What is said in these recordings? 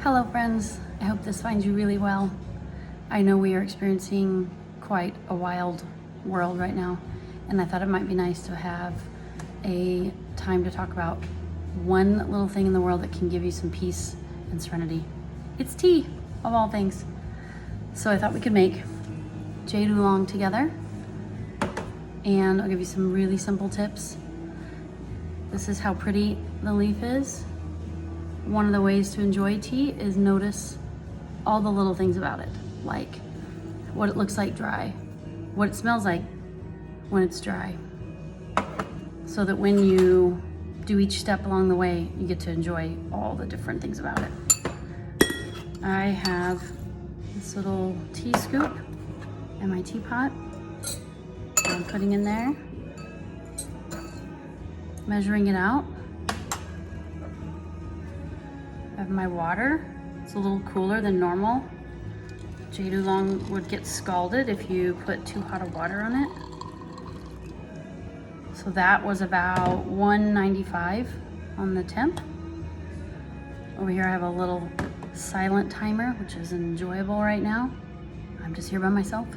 Hello friends, I hope this finds you really well. I know we are experiencing quite a wild world right now, and I thought it might be nice to have a time to talk about one little thing in the world that can give you some peace and serenity. It's tea, of all things. So I thought we could make jade oolong together, and I'll give you some really simple tips. This is how pretty the leaf is. One of the ways to enjoy tea is notice all the little things about it, like what it looks like dry, what it smells like when it's dry, so that when you do each step along the way, you get to enjoy all the different things about it. I have this little tea scoop and my teapot. I'm putting in there, measuring it out. I have my water. It's a little cooler than normal. Jade oolong would get scalded if you put too hot of water on it. So that was about 195 on the temp. Over here I have a little silent timer, which is enjoyable right now. I'm just here by myself.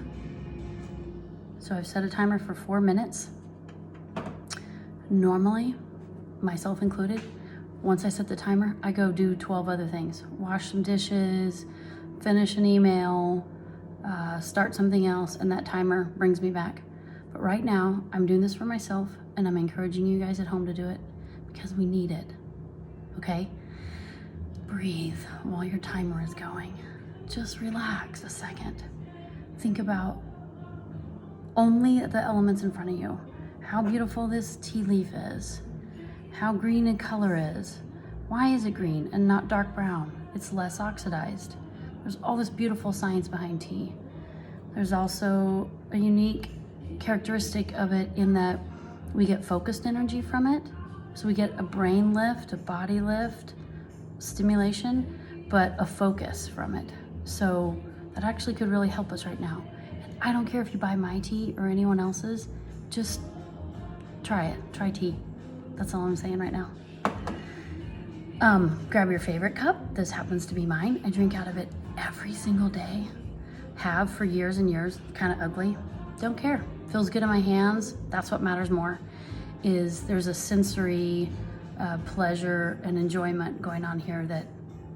So I've set a timer for 4 minutes. Normally, myself included, once I set the timer, I go do 12 other things. Wash some dishes, finish an email, start something else, and that timer brings me back. But right now, I'm doing this for myself, and I'm encouraging you guys at home to do it because we need it, okay? Breathe while your timer is going. Just relax a second. Think about only the elements in front of you. How beautiful this tea leaf is. How green in color is. Why is it green and not dark brown? It's less oxidized. There's all this beautiful science behind tea. There's also a unique characteristic of it in that we get focused energy from it. So we get a brain lift, a body lift, stimulation, but a focus from it. So that actually could really help us right now. And I don't care if you buy my tea or anyone else's, just try it, try tea. That's all I'm saying right now. Grab your favorite cup. This happens to be mine. I drink out of it every single day. Have for years and years. Kind of ugly. Don't care. Feels good in my hands. That's what matters more. Is there's a sensory pleasure and enjoyment going on here that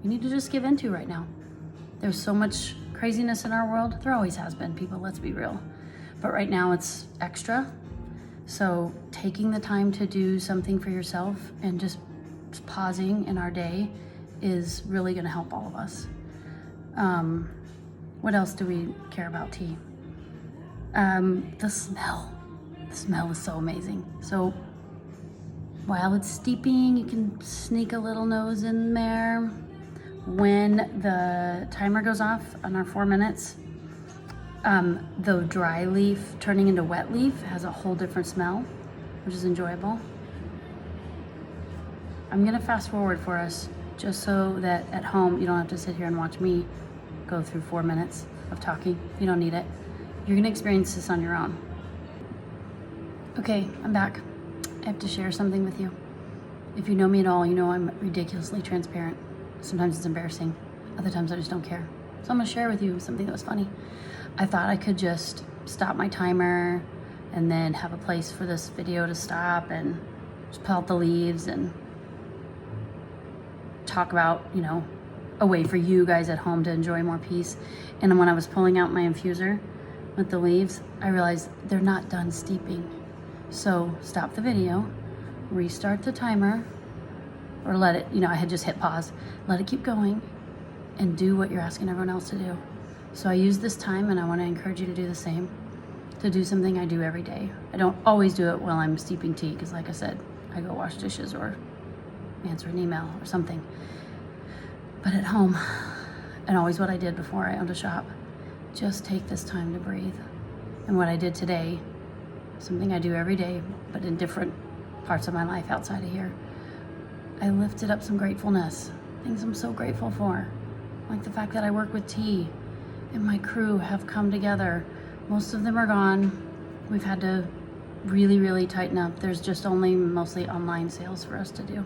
you need to just give into right now. There's so much craziness in our world. There always has been, people. Let's be real. But right now it's extra. So taking the time to do something for yourself and just pausing in our day is really gonna help all of us. What else do we care about tea? The smell. The smell is so amazing. So while it's steeping, you can sneak a little nose in there. When the timer goes off on our 4 minutes, the dry leaf turning into wet leaf has a whole different smell, which is enjoyable. I'm gonna fast forward for us just so that at home you don't have to sit here and watch me go through 4 minutes of talking. You don't need it. You're gonna experience this on your own. Okay, I'm back. I have to share something with you. If you know me at all, you know I'm ridiculously transparent. Sometimes it's embarrassing. Other times I just don't care. So I'm gonna share with you something that was funny. I thought I could just stop my timer and then have a place for this video to stop and just pull out the leaves and talk about, you know, a way for you guys at home to enjoy more peace. And when I was pulling out my infuser with the leaves, I realized they're not done steeping. So stop the video, restart the timer, or let it, you know, I had just hit pause, let it keep going and do what you're asking everyone else to do. So I use this time, and I want to encourage you to do the same, to do something I do every day. I don't always do it while I'm steeping tea, because like I said, I go wash dishes or answer an email or something. But at home, and always what I did before I owned a shop, just take this time to breathe. And what I did today, something I do every day, but in different parts of my life outside of here, I lifted up some gratefulness, things I'm so grateful for, like the fact that I work with tea and my crew have come together. Most of them are gone. We've had to really, really tighten up. There's just only mostly online sales for us to do.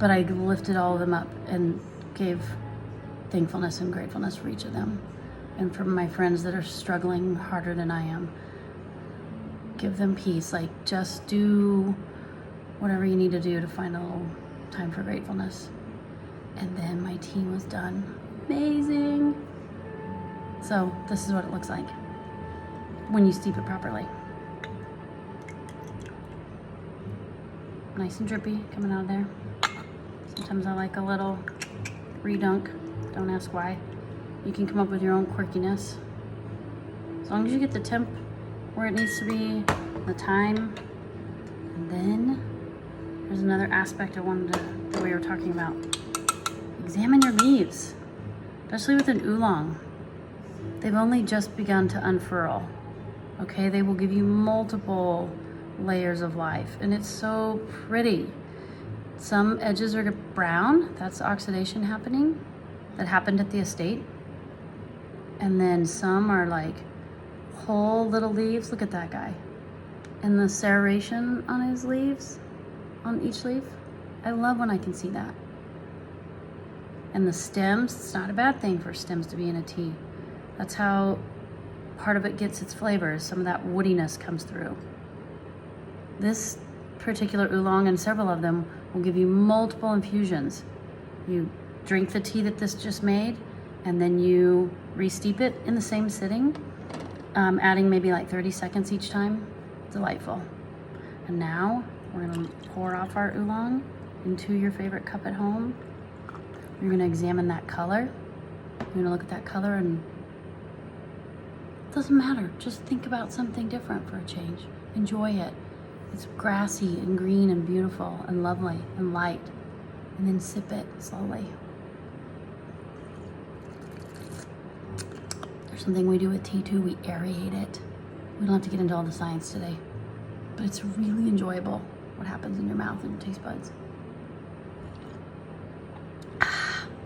But I lifted all of them up and gave thankfulness and gratefulness for each of them. And for my friends that are struggling harder than I am, give them peace. Like, just do whatever you need to do to find a little time for gratefulness. And then my tea was done. Amazing. So this is what it looks like when you steep it properly. Nice and drippy coming out of there. Sometimes I like a little redunk. Don't ask why. You can come up with your own quirkiness. As long as you get the temp where it needs to be, the time. And then there's another aspect I wanted to, that we were talking about. Examine your leaves, especially with an oolong. They've only just begun to unfurl. Okay, they will give you multiple layers of life, and it's so pretty. Some edges are brown, that's oxidation happening. That happened at the estate. And then some are like whole little leaves. Look at that guy. And the serration on his leaves, on each leaf. I love when I can see that. And the stems, it's not a bad thing for stems to be in a tea. That's how part of it gets its flavors. Some of that woodiness comes through. This particular oolong, and several of them, will give you multiple infusions. You drink the tea that this just made, and then you re-steep it in the same sitting, adding maybe like 30 seconds each time. Delightful. And now we're gonna pour off our oolong into your favorite cup at home. You're gonna examine that color. You're gonna look at that color, and it doesn't matter. Just think about something different for a change. Enjoy it. It's grassy and green and beautiful and lovely and light. And then sip it slowly. There's something we do with tea too. We aerate it. We don't have to get into all the science today, but it's really enjoyable what happens in your mouth and your taste buds.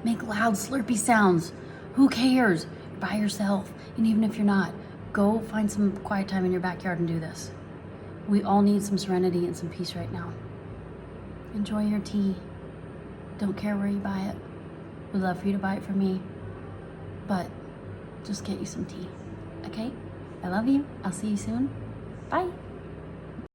Make loud slurpy sounds. Who cares? You're by yourself. And even if you're not, go find some quiet time in your backyard and do this. We all need some serenity and some peace right now. Enjoy your tea. Don't care where you buy it. Would love for you to buy it from me. But just get you some tea, okay? I love you. I'll see you soon. Bye.